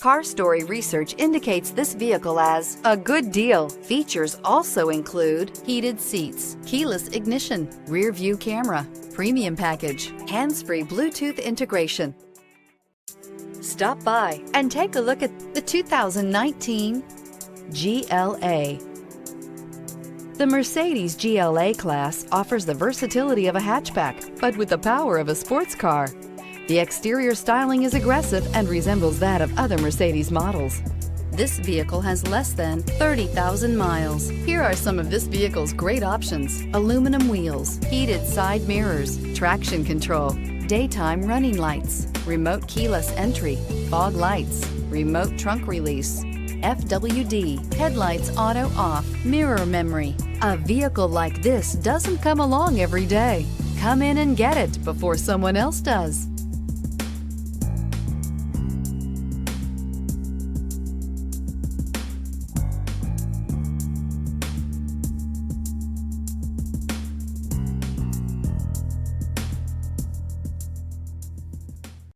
Car Story research indicates this vehicle as a good deal. Features also include heated seats, keyless ignition, rear view camera, premium package, hands-free Bluetooth integration. Stop by and take a look at the 2019 GLA. The Mercedes GLA class offers the versatility of a hatchback, but with the power of a sports car. The exterior styling is aggressive and resembles that of other Mercedes models. This vehicle has less than 30,000 miles. Here are some of this vehicle's great options: aluminum wheels, heated side mirrors, traction control, daytime running lights, remote keyless entry, fog lights, remote trunk release, FWD, headlights auto off, mirror memory. A vehicle like this doesn't come along every day. Come in and get it before someone else does.